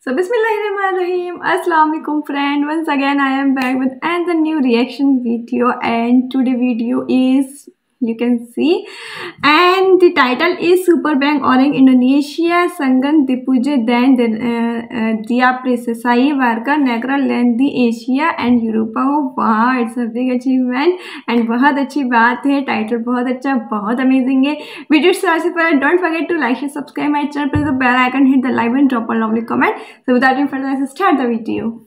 So Bismillahirrahmanirrahim. Assalamualaikum friend. Once again I am back with another new reaction video, and today video is, you can see, and the title is Superbank Orang Indonesia Sanggan Dipuje dan Dia Presesai Warga Negara Land di Asia and Europa. Wow, it's a big achievement and बहुत अच्छी बात है. टाइटल बहुत अच्छा, बहुत अमेजिंग है. Video start से पहले don't forget to like and subscribe my channel, press the bell icon, hit the like button, drop a lovely comment. So without any further ado, let's start the video.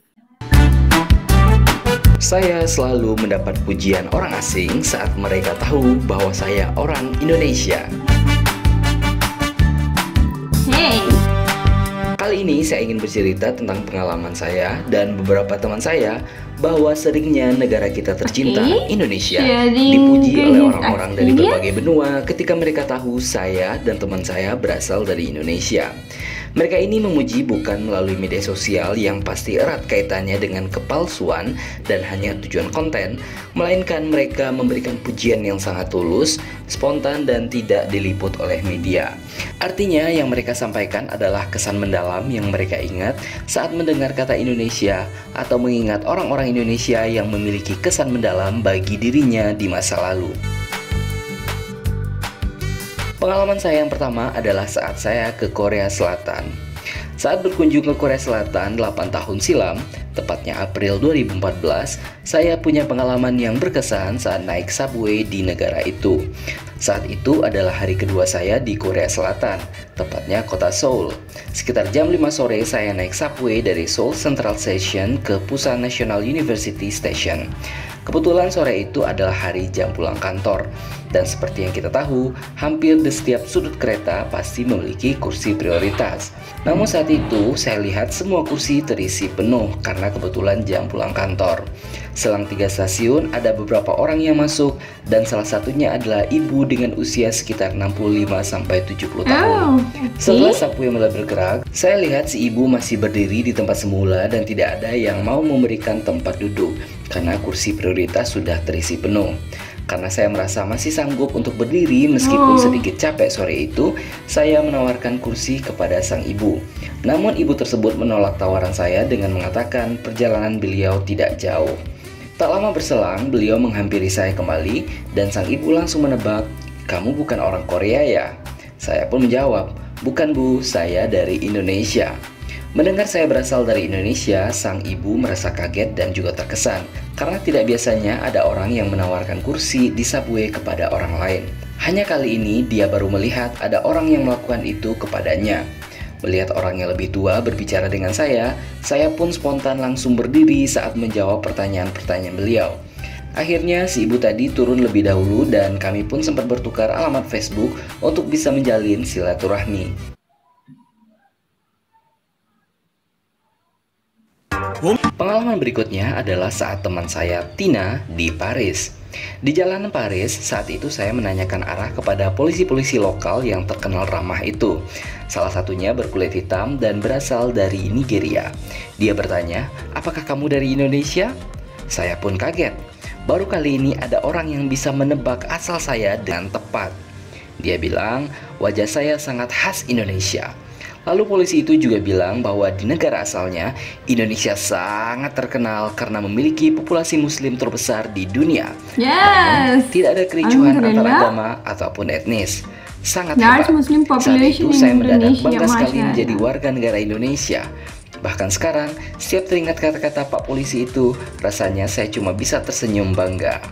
Saya selalu mendapat pujian orang asing saat mereka tahu bahwa saya orang Indonesia. Hey. Kali ini saya ingin bercerita tentang pengalaman saya dan beberapa teman saya bahwa seringnya negara kita tercinta, Indonesia, dipuji oleh orang-orang dari berbagai benua ketika mereka tahu saya dan teman saya berasal dari Indonesia. Mereka ini memuji bukan melalui media sosial yang pasti erat kaitannya dengan kepalsuan dan hanya tujuan konten, melainkan mereka memberikan pujian yang sangat tulus, spontan, dan tidak diliput oleh media. Artinya yang mereka sampaikan adalah kesan mendalam yang mereka ingat saat mendengar kata Indonesia, atau mengingat orang-orang Indonesia yang memiliki kesan mendalam bagi dirinya di masa lalu. Pengalaman saya yang pertama adalah saat saya ke Korea Selatan. Saat berkunjung ke Korea Selatan 8 tahun silam, tepatnya April 2014, saya punya pengalaman yang berkesan saat naik subway di negara itu. Saat itu adalah hari kedua saya di Korea Selatan, tepatnya kota Seoul. Sekitar jam 5 sore saya naik subway dari Seoul Central Station ke Pusan National University Station. Kebetulan sore itu adalah hari jam pulang kantor. Dan seperti yang kita tahu, hampir di setiap sudut kereta pasti memiliki kursi prioritas. Namun saat itu saya lihat semua kursi terisi penuh karena kebetulan jam pulang kantor. Selang 3 stasiun ada beberapa orang yang masuk, dan salah satunya adalah ibu dengan usia sekitar 65-70 tahun. Setelah subway mulai bergerak, saya lihat si ibu masih berdiri di tempat semula dan tidak ada yang mau memberikan tempat duduk karena kursi prioritas sudah terisi penuh. Karena saya merasa masih sanggup untuk berdiri meskipun sedikit capek sore itu, saya menawarkan kursi kepada sang ibu. Namun ibu tersebut menolak tawaran saya dengan mengatakan perjalanan beliau tidak jauh. Tak lama berselang, beliau menghampiri saya kembali dan sang ibu langsung menebak, "Kamu bukan orang Korea ya?" Saya pun menjawab, "Bukan bu, saya dari Indonesia." Mendengar saya berasal dari Indonesia, sang ibu merasa kaget dan juga terkesan karena tidak biasanya ada orang yang menawarkan kursi di subway kepada orang lain. Hanya kali ini dia baru melihat ada orang yang melakukan itu kepadanya. Melihat orang yang lebih tua berbicara dengan saya pun spontan langsung berdiri saat menjawab pertanyaan-pertanyaan beliau. Akhirnya si ibu tadi turun lebih dahulu dan kami pun sempat bertukar alamat Facebook untuk bisa menjalin silaturahmi. Pengalaman berikutnya adalah saat teman saya Tina di Paris. Di jalanan Paris, saat itu saya menanyakan arah kepada polisi-polisi lokal yang terkenal ramah itu. Salah satunya berkulit hitam dan berasal dari Nigeria. Dia bertanya, "Apakah kamu dari Indonesia?" Saya pun kaget. Baru kali ini ada orang yang bisa menebak asal saya dengan tepat. Dia bilang, "Wajah saya sangat khas Indonesia." Lalu polisi itu juga bilang bahwa di negara asalnya, Indonesia sangat terkenal karena memiliki populasi muslim terbesar di dunia. Namun, tidak ada kericuhan antar agama ataupun etnis. Sangat hebat. Saat itu saya mendadak bangga sekali menjadi warga negara Indonesia. Bahkan sekarang, setiap teringat kata-kata Pak Polisi itu, rasanya saya cuma bisa tersenyum bangga.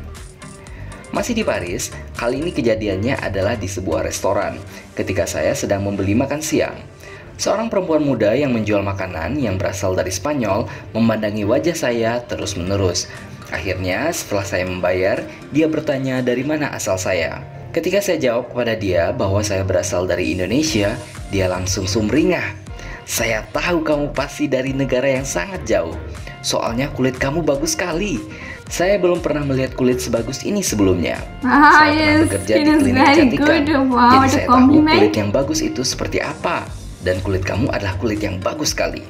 Masih di Paris, kali ini kejadiannya adalah di sebuah restoran ketika saya sedang membeli makan siang. Seorang perempuan muda yang menjual makanan yang berasal dari Spanyol memandangi wajah saya terus-menerus. Akhirnya setelah saya membayar, dia bertanya dari mana asal saya. Ketika saya jawab kepada dia bahwa saya berasal dari Indonesia, dia langsung sumringah. "Saya tahu kamu pasti dari negara yang sangat jauh. Soalnya kulit kamu bagus sekali. Saya belum pernah melihat kulit sebagus ini sebelumnya. Saya pernah bekerja di klinik kecantikan, jadi saya tahu kulit yang bagus itu seperti apa. Dan kulit kamu adalah kulit yang bagus sekali."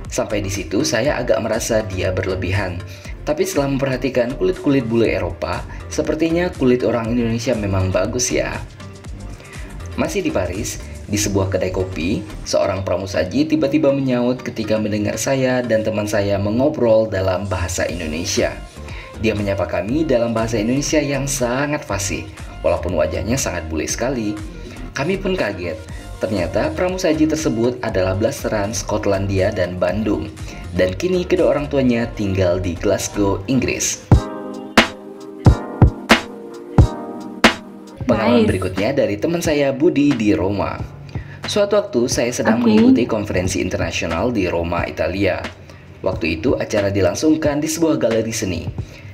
Sampai di situ saya agak merasa dia berlebihan. Tapi setelah memperhatikan kulit-kulit bule Eropa, sepertinya kulit orang Indonesia memang bagus ya. Masih di Paris, Di sebuah kedai kopi, seorang pramusaji tiba-tiba menyaut ketika mendengar saya dan teman saya mengobrol dalam bahasa Indonesia. Dia menyapa kami dalam bahasa Indonesia yang sangat fasih, walaupun wajahnya sangat bule sekali. Kami pun kaget. Ternyata pramusaji tersebut adalah blasteran Skotlandia dan Bandung, dan kini kedua orang tuanya tinggal di Glasgow, Inggris. Pengalaman berikutnya dari teman saya Budi di Roma. Suatu waktu saya sedang mengikuti konferensi internasional di Roma, Italia. Waktu itu acara dilangsungkan di sebuah galeri seni.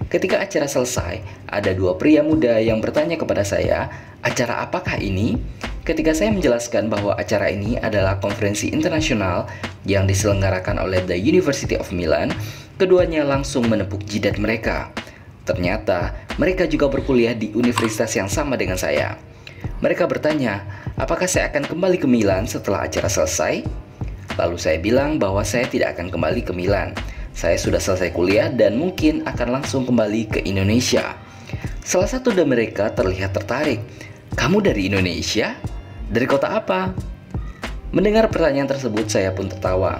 Ketika acara selesai, ada dua pria muda yang bertanya kepada saya, "Acara apakah ini?" Ketika saya menjelaskan bahwa acara ini adalah konferensi internasional yang diselenggarakan oleh The University of Milan, keduanya langsung menepuk jidat mereka. Ternyata mereka juga berkuliah di universitas yang sama dengan saya. Mereka bertanya, apakah saya akan kembali ke Milan setelah acara selesai? Lalu saya bilang bahwa saya tidak akan kembali ke Milan. Saya sudah selesai kuliah dan mungkin akan langsung kembali ke Indonesia. Salah satu dari mereka terlihat tertarik. "Kamu dari Indonesia? Dari kota apa?" Mendengar pertanyaan tersebut, saya pun tertawa.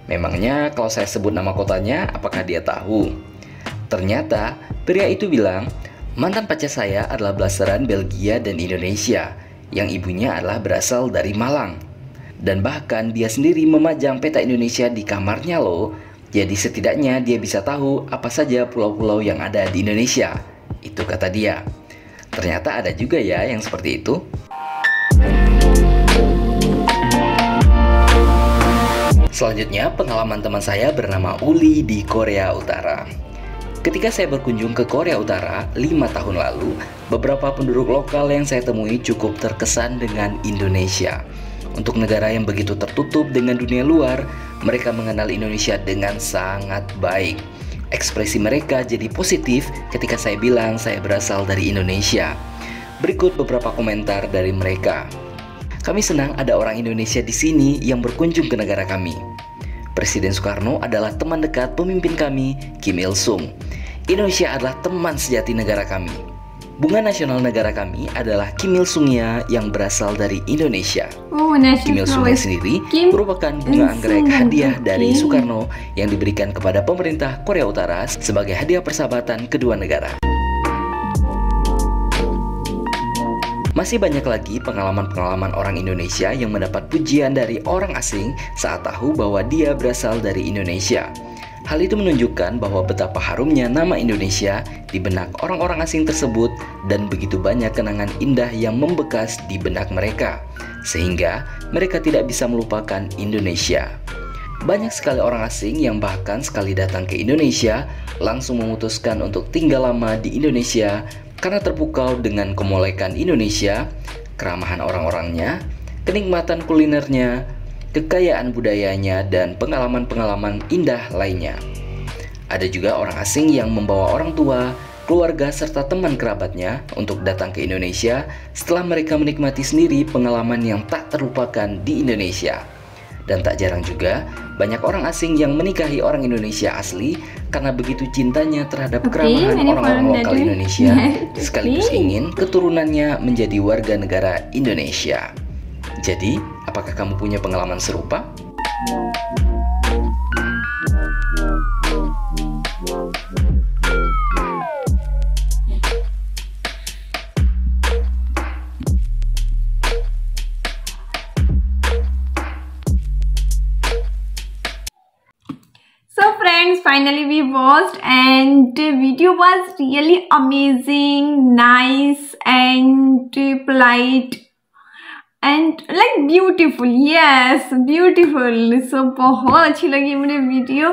Memangnya kalau saya sebut nama kotanya, apakah dia tahu? Ternyata pria itu bilang, mantan pacar saya adalah blasteran Belgia dan Indonesia, yang ibunya adalah berasal dari Malang. Dan bahkan dia sendiri memajang peta Indonesia di kamarnya loh. Jadi setidaknya dia bisa tahu apa saja pulau-pulau yang ada di Indonesia. Itu kata dia. Ternyata ada juga ya yang seperti itu. Selanjutnya, pengalaman teman saya bernama Uli di Korea Utara. Ketika saya berkunjung ke Korea Utara 5 tahun lalu, beberapa penduduk lokal yang saya temui cukup terkesan dengan Indonesia. Untuk negara yang begitu tertutup dengan dunia luar, mereka mengenal Indonesia dengan sangat baik. Ekspresi mereka jadi positif ketika saya bilang saya berasal dari Indonesia. Berikut beberapa komentar dari mereka. "Kami senang ada orang Indonesia di sini yang berkunjung ke negara kami. Presiden Soekarno adalah teman dekat pemimpin kami, Kim Il-sung. Indonesia adalah teman sejati negara kami. Bunga nasional negara kami adalah Kim Il-sungnya yang berasal dari Indonesia." Kim Il-sungnya sendiri merupakan bunga anggrek hadiah dari Soekarno yang diberikan kepada pemerintah Korea Utara sebagai hadiah persahabatan kedua negara. Masih banyak lagi pengalaman-pengalaman orang Indonesia yang mendapat pujian dari orang asing saat tahu bahwa dia berasal dari Indonesia. Hal itu menunjukkan bahwa betapa harumnya nama Indonesia di benak orang-orang asing tersebut dan begitu banyak kenangan indah yang membekas di benak mereka, sehingga mereka tidak bisa melupakan Indonesia. Banyak sekali orang asing yang bahkan sekali datang ke Indonesia langsung memutuskan untuk tinggal lama di Indonesia karena terpukau dengan kemolekan Indonesia, keramahan orang-orangnya, kenikmatan kulinernya, kekayaan budayanya, dan pengalaman-pengalaman indah lainnya. Ada juga orang asing yang membawa orang tua, keluarga, serta teman kerabatnya untuk datang ke Indonesia setelah mereka menikmati sendiri pengalaman yang tak terlupakan di Indonesia. Dan tak jarang juga banyak orang asing yang menikahi orang Indonesia asli karena begitu cintanya terhadap keramahan orang-orang lokal Indonesia, sekaligus ingin keturunannya menjadi warga negara Indonesia. Jadi, apakah kamu punya pengalaman serupa? So friends, finally we watched and the video was really amazing, nice and polite and like beautiful. Yes, beautiful. So बहुत अच्छी लगी मुझे video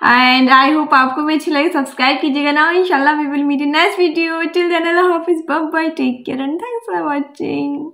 and I hope आपको भी अच्छी लगी. सब्सक्राइब कीजिएगा ना. इंशाल्लाह we will meet in next video. Till then, Allah Hafiz, bye bye, take care and thanks for watching.